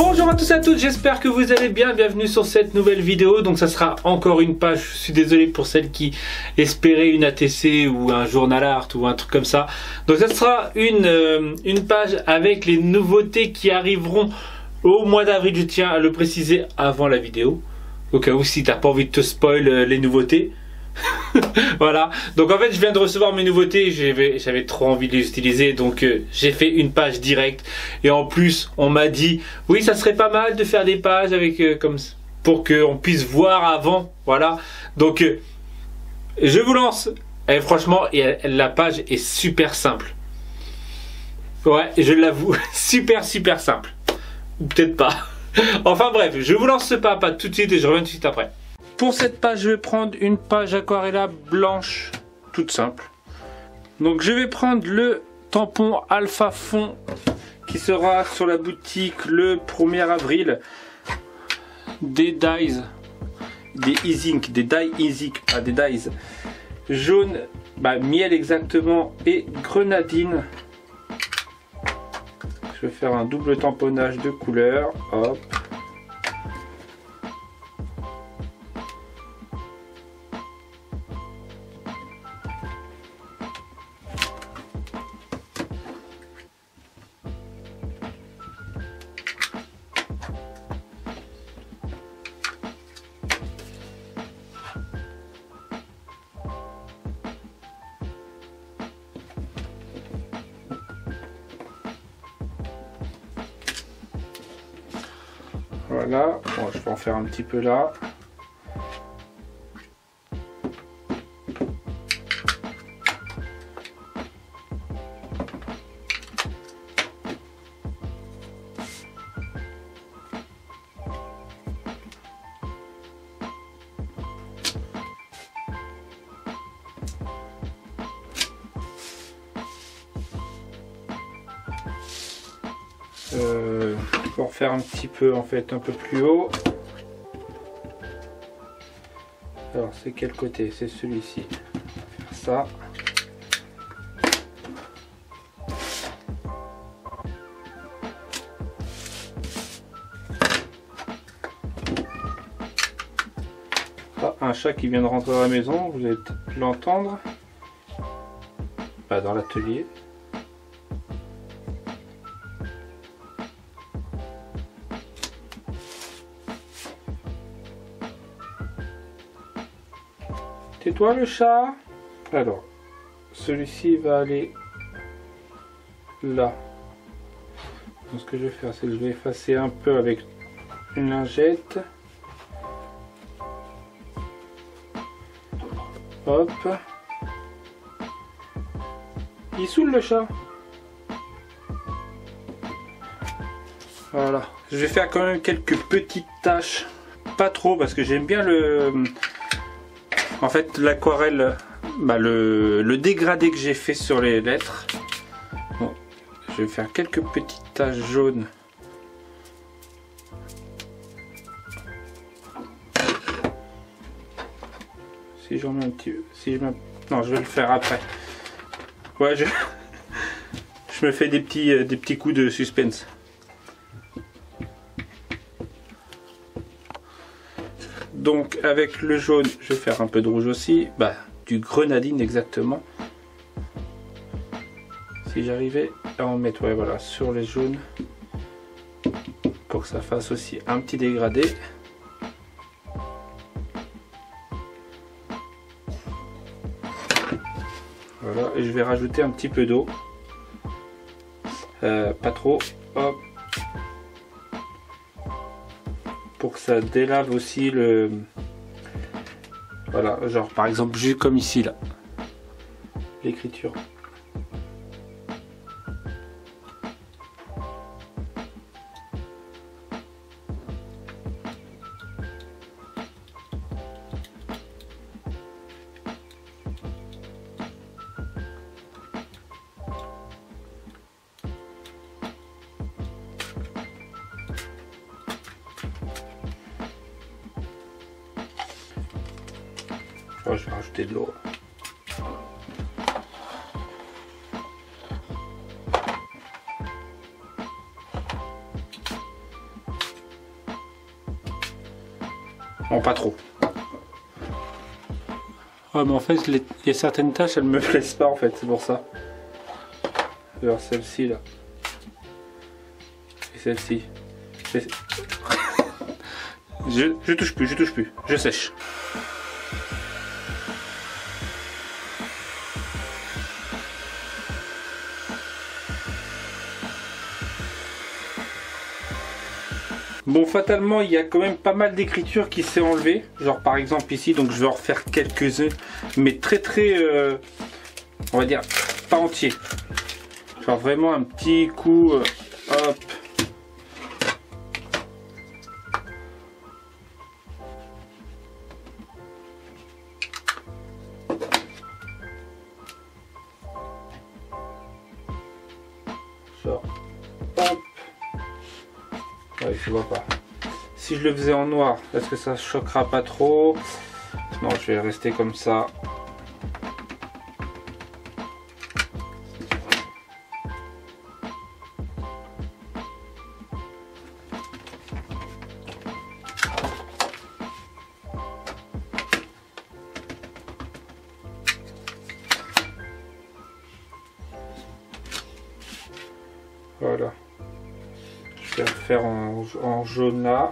Bonjour à tous et à toutes, j'espère que vous allez bien, bienvenue sur cette nouvelle vidéo. Donc ça sera encore une page, je suis désolé pour celles qui espéraient une ATC ou un journal art ou un truc comme ça. Donc ça sera une page avec les nouveautés qui arriveront au mois d'avril, je tiens à le préciser avant la vidéo. Au cas où si t'as pas envie de te spoil les nouveautés. Voilà, donc en fait je viens de recevoir mes nouveautés, j'avais trop envie de les utiliser, donc j'ai fait une page directe. Et en plus on m'a dit oui ça serait pas mal de faire des pages avec comme pour qu'on puisse voir avant. Voilà, donc je vous lance. Et franchement la page est super simple. Ouais, je l'avoue, super simple. Ou peut-être pas. Enfin bref, je vous lance ce pas tout de suite et je reviens tout de suite après. Pour cette page, je vais prendre une page aquarella blanche, toute simple. Donc je vais prendre le tampon Alpha Fond qui sera sur la boutique le 1er avril. Des dies, des e-ink, des die e-ink, pas des dies. Jaune, miel exactement, et grenadine. Je vais faire un double tamponnage de couleurs. Hop. Voilà, bon, je vais en faire un petit peu là. Pour faire un petit peu en fait un peu plus haut. Alors c'est quel côté? C'est celui-ci. Faire ça. Ah, un chat qui vient de rentrer dans la maison, vous allez peut-être l'entendre. Dans l'atelier. Tais-toi le chat. Alors, celui-ci va aller là. Donc, ce que je vais faire, c'est que je vais effacer un peu avec une lingette. Hop. Il saoule le chat. Voilà. Je vais faire quand même quelques petites taches. Pas trop parce que j'aime bien en fait l'aquarelle, le dégradé que j'ai fait sur les lettres. Bon, je vais faire quelques petites taches jaunes. Si j'en mets un petit peu, non, je vais le faire après. Ouais, je me fais des petits coups de suspense. Donc avec le jaune, je vais faire un peu de rouge aussi, du grenadine exactement. Si j'arrivais à en mettre, ouais, voilà, sur les jaunes, pour que ça fasse aussi un petit dégradé. Voilà, et je vais rajouter un petit peu d'eau, pas trop, hop. Pour que ça délave aussi voilà, genre par exemple juste comme ici là, l'écriture. Oh, je vais rajouter de l'eau. pas trop. Ouais, mais en fait, il y a certaines tâches, elles me plaisent pas en fait, c'est pour ça. Alors celle-ci là. Et celle-ci. Je touche plus, je sèche. Bon, fatalement, il y a quand même pas mal d'écriture qui s'est enlevée. Genre par exemple ici, donc je vais en refaire quelques-uns, mais très, on va dire, pas entier. Genre vraiment un petit coup, hop. Genre, hop. Ouais, je vois pas. Si je le faisais en noir, est-ce que ça choquera pas trop? Non, je vais rester comme ça. Voilà. Je vais le faire en jaune là.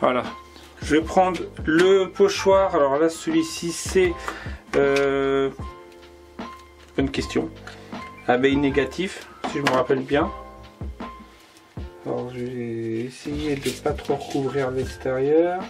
Voilà. Je vais prendre le pochoir. Alors là, celui-ci, c'est bonne question. Abeille négatif, si je me rappelle bien. Alors je vais essayer de pas trop recouvrir l'extérieur.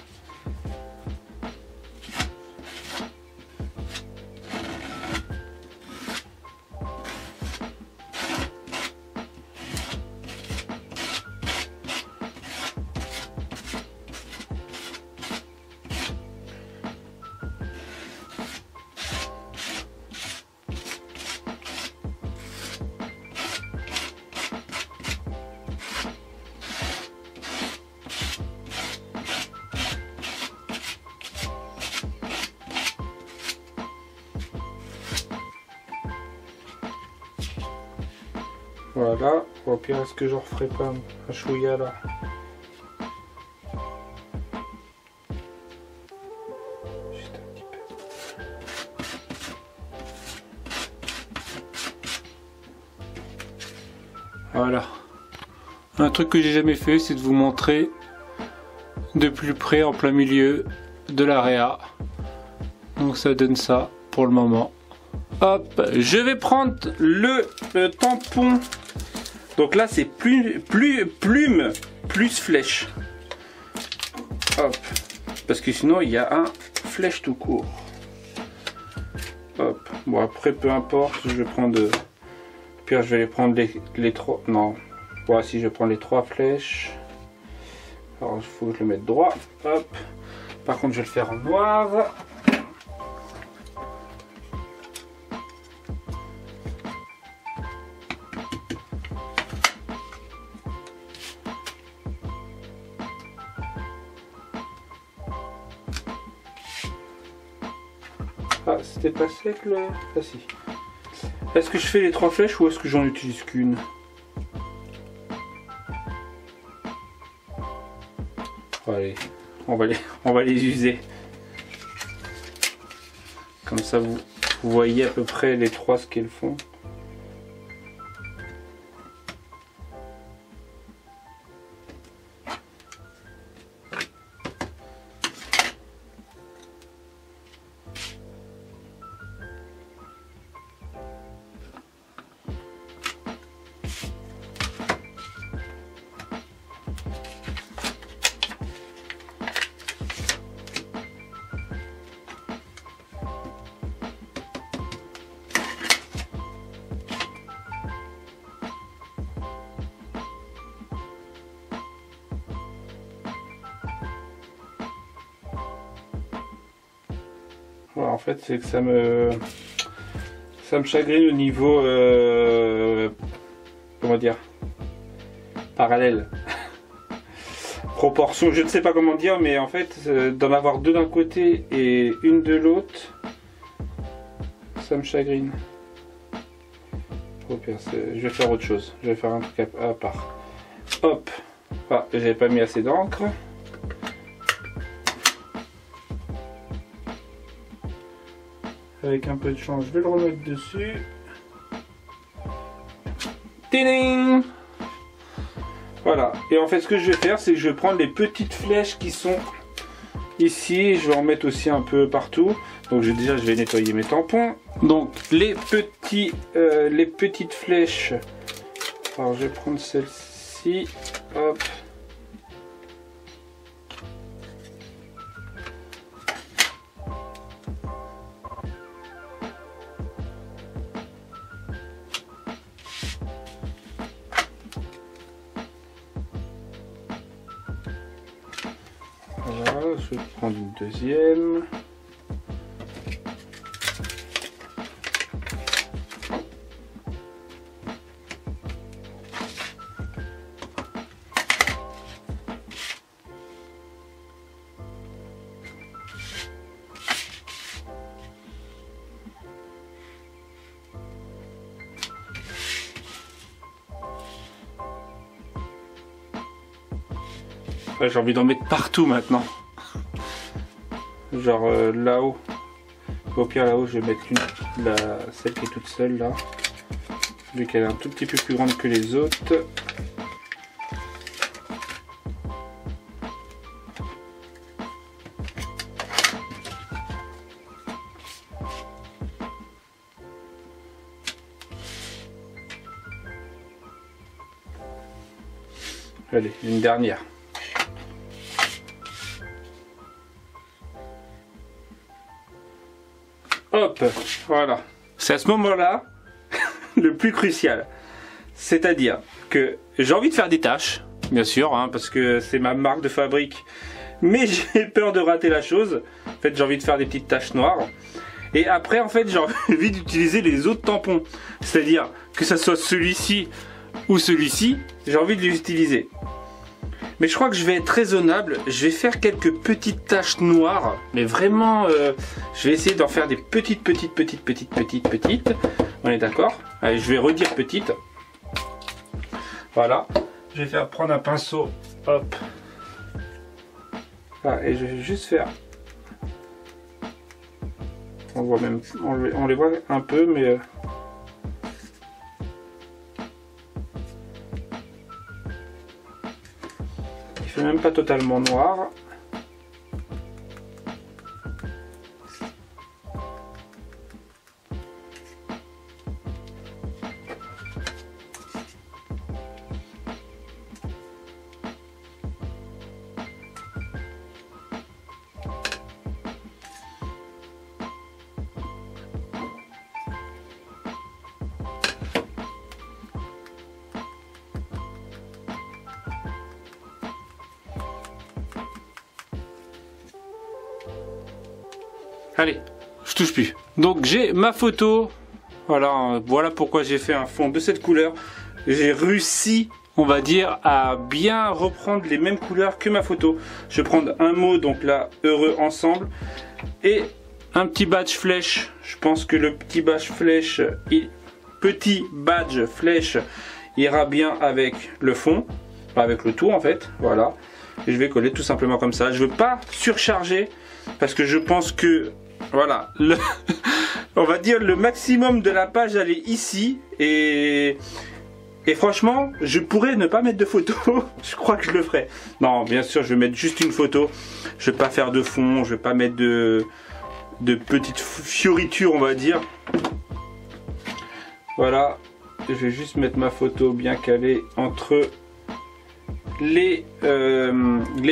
Voilà, au pire, est-ce que je referai pas un chouïa là? Juste un petit peu. Voilà. Un truc que j'ai jamais fait, c'est de vous montrer de plus près en plein milieu de l'area. Donc ça donne ça pour le moment. Hop, je vais prendre le tampon. Donc là c'est plume plus flèche. Hop, parce que sinon il y a un flèche tout court. Hop, bon après peu importe, je vais prendre. Puis je vais les prendre les trois. Non, voilà, si je prends les trois flèches. Alors il faut que je le mette droit. Hop. Par contre je vais le faire en noir. Ah, c'était pas sec le... Ah si. Est-ce que je fais les trois flèches ou est-ce que j'en utilise qu'une? Allez, on va les user. Comme ça vous voyez à peu près les trois ce qu'elles font. Voilà, en fait c'est que ça Ça me chagrine au niveau comment dire, parallèle. Proportion, je ne sais pas comment dire, mais en fait d'en avoir deux d'un côté et une de l'autre, ça me chagrine. Au pire, je vais faire autre chose, je vais faire un truc à part. Hop, ah, j'avais pas mis assez d'encre. Avec un peu de chance, je vais le remettre dessus. Tiding! Voilà, et en fait ce que je vais faire, c'est que je vais prendre les petites flèches qui sont ici, et je vais en mettre aussi un peu partout. Donc déjà je vais nettoyer mes tampons. Donc les petites flèches, alors je vais prendre celle-ci, hop. Voilà, je vais prendre une deuxième. Ouais, j'ai envie d'en mettre partout maintenant. Genre là-haut. Au pire là-haut je vais mettre celle qui est toute seule là. Vu qu'elle est un tout petit peu plus grande que les autres. Allez, une dernière. Hop, voilà. C'est à ce moment-là le plus crucial. C'est-à-dire que j'ai envie de faire des tâches, bien sûr, hein, parce que c'est ma marque de fabrique. Mais j'ai peur de rater la chose. En fait, j'ai envie de faire des petites taches noires. Et après, en fait, j'ai envie d'utiliser les autres tampons. C'est-à-dire que ça soit celui-ci ou celui-ci, j'ai envie de les utiliser. Mais je crois que je vais être raisonnable, je vais faire quelques petites taches noires, mais vraiment, je vais essayer d'en faire des petites. On est d'accord? Allez, je vais redire petites. Voilà. Je vais faire prendre un pinceau, hop. Là, et je vais juste faire. On voit même, on les voit un peu, mais. Même pas totalement noir. Allez, je touche plus. Donc j'ai ma photo. Voilà, voilà pourquoi j'ai fait un fond de cette couleur. J'ai réussi, on va dire, à bien reprendre les mêmes couleurs que ma photo. Je vais prendre un mot, donc là, heureux ensemble. Et un petit badge flèche. Je pense que le petit badge flèche, ira bien avec le fond. Pas avec le tout en fait. Voilà. Et je vais coller tout simplement comme ça. Je veux pas surcharger. Parce que je pense que voilà, on va dire le maximum de la page elle est ici et franchement je pourrais ne pas mettre de photo. Je crois que je le ferai. Non, bien sûr je vais mettre juste une photo. Je vais pas faire de fond, je vais pas mettre de petites fioritures on va dire. Voilà, je vais juste mettre ma photo bien calée entre les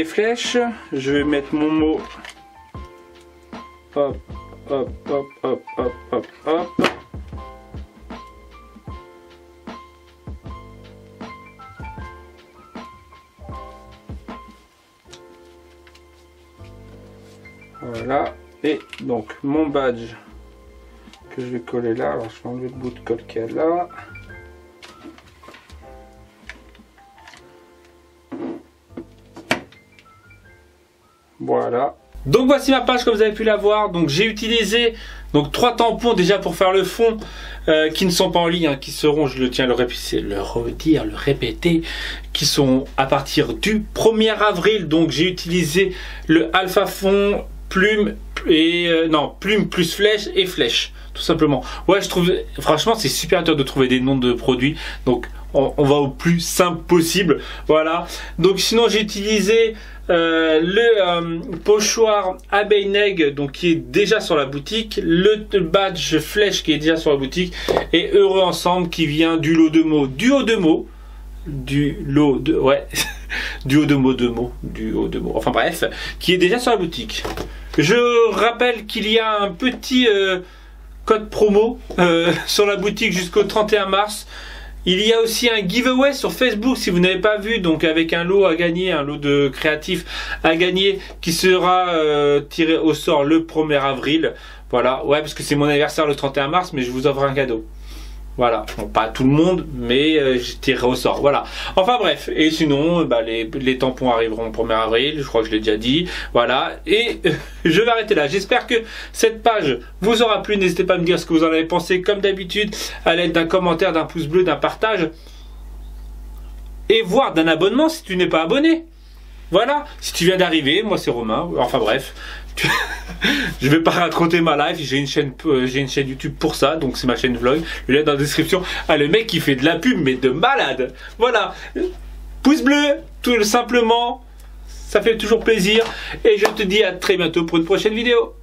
flèches. Je vais mettre mon mot. Hop, hop, hop, hop, hop, hop, hop. Voilà. Et donc mon badge que je vais coller là. Alors je vais enlever le bout de colle qu'il y a là. Voilà. Donc voici ma page comme vous avez pu la voir. Donc j'ai utilisé donc 3 tampons déjà pour faire le fond qui ne sont pas en ligne, hein, qui seront, je le tiens à le répéter, qui sont à partir du 1er avril. Donc j'ai utilisé le Alpha Fond Plume et Plume plus Flèche et Flèche, tout simplement. Ouais, je trouve franchement c'est super dur de trouver des noms de produits. Donc on va au plus simple possible. Voilà. Donc sinon j'ai utilisé le pochoir Abeille Neg, donc qui est déjà sur la boutique, le badge Flèche qui est déjà sur la boutique, et Heureux Ensemble qui vient du lot de mots, du haut de mots, enfin bref, qui est déjà sur la boutique. Je rappelle qu'il y a un petit code promo sur la boutique jusqu'au 31 mars. Il y a aussi un giveaway sur Facebook si vous n'avez pas vu, donc avec un lot à gagner, un lot de créatifs à gagner qui sera tiré au sort le 1er avril. Voilà, ouais, parce que c'est mon anniversaire le 31 mars, mais je vous offre un cadeau. Voilà, bon, pas tout le monde, mais je tirerai au sort. Voilà. Enfin bref, et sinon, les tampons arriveront le 1er avril, je crois que je l'ai déjà dit. Voilà, et je vais arrêter là. J'espère que cette page vous aura plu. N'hésitez pas à me dire ce que vous en avez pensé, comme d'habitude, à l'aide d'un commentaire, d'un pouce bleu, d'un partage, et voire d'un abonnement si tu n'es pas abonné. Voilà, si tu viens d'arriver, moi c'est Romain. Enfin bref. Je vais pas raconter ma life, j'ai une chaîne YouTube pour ça, donc c'est ma chaîne vlog. Le lien dans la description. Ah, le mec qui fait de la pub, mais de malade. Voilà, pouce bleu, tout simplement, ça fait toujours plaisir. Et je te dis à très bientôt pour une prochaine vidéo.